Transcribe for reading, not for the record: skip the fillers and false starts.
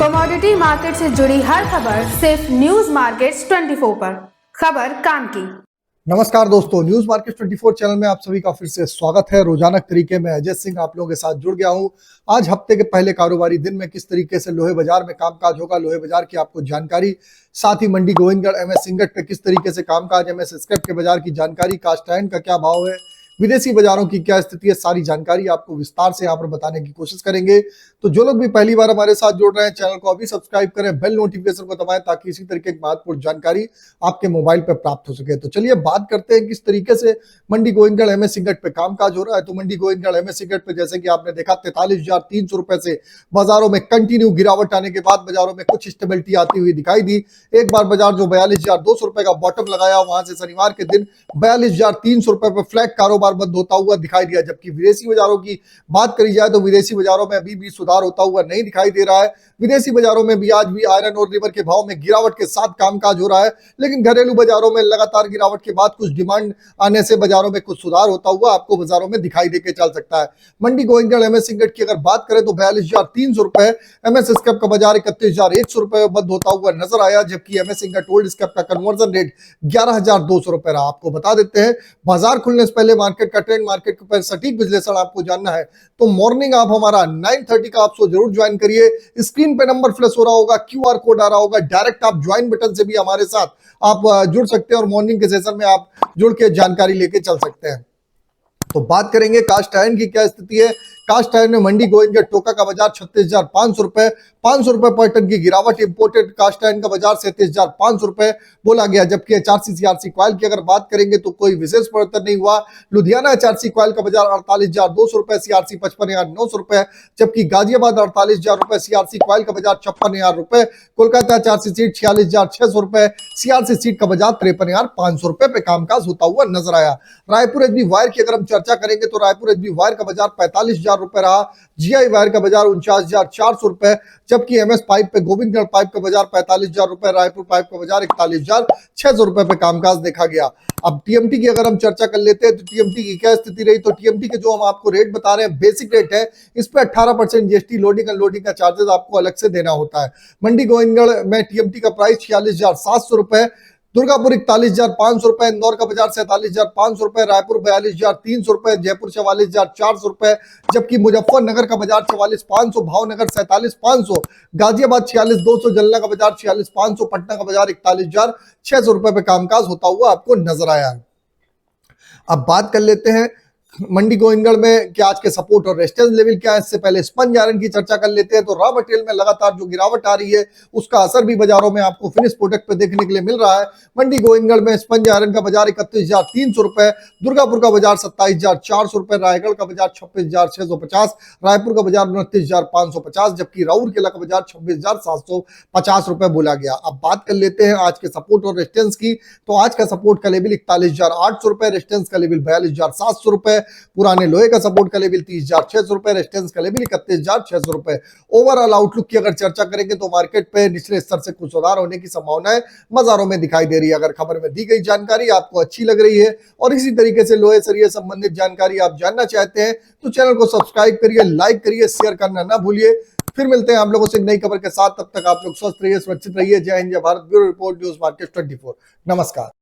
Commodity market से जुड़ी हर खबर सिर्फ न्यूज मार्केट्स 24 पर। खबर काम की। नमस्कार दोस्तों, न्यूज मार्केट 24 चैनल में आप सभी का फिर से स्वागत है। रोजाना तरीके में अजय सिंह आप लोगों के साथ जुड़ गया हूं। आज हफ्ते के पहले कारोबारी दिन में किस तरीके से लोहे बाजार में कामकाज होगा, लोहे बाजार की आपको जानकारी, साथ ही मंडी गोविंदगढ़ एमएस सिंगट पे किस तरीके से कामकाज, एमएस स्क्रैप के बाजार की जानकारी, कास्ट आयरन का क्या भाव है, विदेशी बाजारों की क्या स्थिति है, सारी जानकारी आपको विस्तार से यहाँ पर बताने की कोशिश करेंगे। तो जो लोग भी पहली बार हमारे साथ जुड़ रहे हैं, चैनल को अभी सब्सक्राइब करें, बेल नोटिफिकेशन को दबाएं ताकि इसी तरीके की महत्वपूर्ण जानकारी आपके मोबाइल पर प्राप्त हो सके। तो चलिए बात करते हैं किस तरीके से मंडी गोविंदगढ़ एमएस सिंगट पे कामकाज हो रहा है। तो मंडी गोविंदगढ़ एमएस सिंगट पे जैसे कि आपने देखा 43,300 रुपए से बाजारों में कंटिन्यू गिरावट आने के बाद बाजारों में कुछ स्टेबिलिटी आती हुई दिखाई दी। एक बार बाजार जो 42,200 रुपए का बॉटम लगाया, वहां से शनिवार के दिन 42,300 रुपए पर फ्लैट कारोबार बंद होता हुआ दिखाई दिया। जबकि विदेशी बाजारों की बात करी जाए तो विदेशी बाजारों में अभी भी सुधार होता हुआ नहीं दिखाई दे रहा है। विदेशी बाजारों में भी आज भी आयरन और रिवर के भाव में गिरावट के साथ कामकाज हो रहा है, लेकिन घरेलू बाजारों में लगातार गिरावट के बाद कुछ डिमांड आने से बाजारों में कुछ सुधार होता हुआ आपको बाजारों में दिखाई देके चल सकता है। मंडी गोविंदगढ़ एमएस सिंगट की अगर बात करें तो 42,300 रुपए, एमएस स्क्रैप का बाजार 31,100 रुपए बंद होता हुआ नजर आया। जबकि एमएस सिंगट ओल्ड स्क्रैप का कन्वर्जन रेट 11,200 रुपए रहा। आपको बता देते हैं बाजार खुलने से पहले मार्केट का ट्रेंड, मार्केट पर सटीक विश्लेषण आपको जानना है तो मॉर्निंग आप हमारा 9:30 का आप जरूर ज्वाइन करिए। स्क्रीन पे नंबर फ्लैश हो रहा होगा, क्यूआर कोड आ रहा होगा, डायरेक्ट आप ज्वाइन बटन से भी हमारे साथ आप जुड़ सकते हैं और मॉर्निंग के सेशन में आप जुड़ के जानकारी लेके चल सकते हैं। तो बात करेंगे कास्ट आयरन की क्या स्थिति है। कास्ट आयरन में मंडी गोविंदगढ़ टोका का बाजार 36,500 रुपए, 500 रुपए पर टन की गिरावट। इंपोर्टेड कास्ट आयरन का बाजार 37,500 रुपए बोला गया। जबकि एचआरसी सीआरसी कॉइल की अगर बात करेंगे तो कोई विशेष परिवर्तन नहीं हुआ। लुधियाना एचआरसी कॉइल का बाजार 48,200 रुपए, सीआरसी 55,900 रुपए। जबकि गाजियाबाद 48,000 रुपए, सीआरसी कॉइल का बाजार 56,000 रुपए। कोलकाता एचआरसी सीट 46,600 रुपए, सीआरसी सीट का बाजार 53,500 रुपए पे कामकाज होता हुआ नजर आया। रायपुर एचबी वायर की अगर हम चर्चा करेंगे तो रायपुर एचबी वायर का बाजार 45,000 रुपए रहा। जीआई वायर का बाजार 49,400 रुपए। जबकि एमएस पाइप पे गोविंदगढ़ पाइप का बाजार 45,000 रुपए, रायपुर पाइप का बाजार 41,600 रुपए पे कामकाज देखा गया। अब टीएमटी की अगर हम चर्चा कर लेते हैं तो टीएमटी की क्या स्थिति रही। तो टीएमटी के जो हम आपको रेट बता रहे हैं बेसिक रेट है, इस पे 18% जीएसटी, लोडिंग अनलोडिंग का चार्जेस आपको अलग से देना होता है। मंडी गोविंदगढ़ में टीएमटी का प्राइस 46,700 रुपए, दुर्गापुर 41,500 रुपए, इंदौर का बाजार 47,500 रुपए, रायपुर 42,300 रुपए, जयपुर 44,400 रुपए। जबकि मुजफ्फरनगर का बाजार 44,500, भावनगर 47,500, गाजियाबाद 46,200, जलना का बाजार 46,500, पटना का बाजार 41,600 रुपए पे कामकाज होता हुआ आपको नजर आया। अब बात कर लेते हैं मंडी गोविंदगढ़ में क्या आज के सपोर्ट और रेजिस्टेंस लेवल क्या है। इससे पहले स्पंज आयरन की चर्चा कर लेते हैं। तो रॉ मटेरियल में लगातार जो गिरावट आ रही है उसका असर भी बाजारों में आपको फिनिश प्रोडक्ट पे देखने के लिए मिल रहा है। मंडी गोविंदगढ़ में स्पंज आयरन का बाजार 31,300 रुपए, दुर्गापुर का बाजार 27,400 रुपए, रायगढ़ का बाजार 26,650, रायपुर का बाजार 29,550, जबकि राउर केला का बाजार 26,750 रुपए बोला गया। अब बात कर लेते हैं आज के सपोर्ट और रेजिस्टेंस की। तो आज का सपोर्ट का लेवल 41,800 रुपए, रेजिस्टेंस का लेवल 42,700 रुपए, पुराने लोहे का सपोर्ट का लेवल 30,600 रुपए, रेजिस्टेंस का लेवल 31,600 रुपए। ओवरऑल आउटलुक की अगर चर्चा करेंगे तो मार्केट पे निचले स्तर से कुछ सुधार होने की संभावनाएं बाजारों में दिखाई दे रही है। अगर खबर में दी गई जानकारी आपको अच्छी लग रही है और इसी तरीके से लोहे सरिये संबंधित जानकारी आप जानना चाहते हैं तो चैनल को सब्सक्राइब करिए, लाइक करिए, शेयर करना ना भूलिए। फिर मिलते हैं आप लोगों से नई खबर के साथ। तब तक आप लोग स्वस्थ रहिए, सुरक्षित रहिए। जय हिंद, जय Bharat. Bureau report, news market 24। नमस्कार।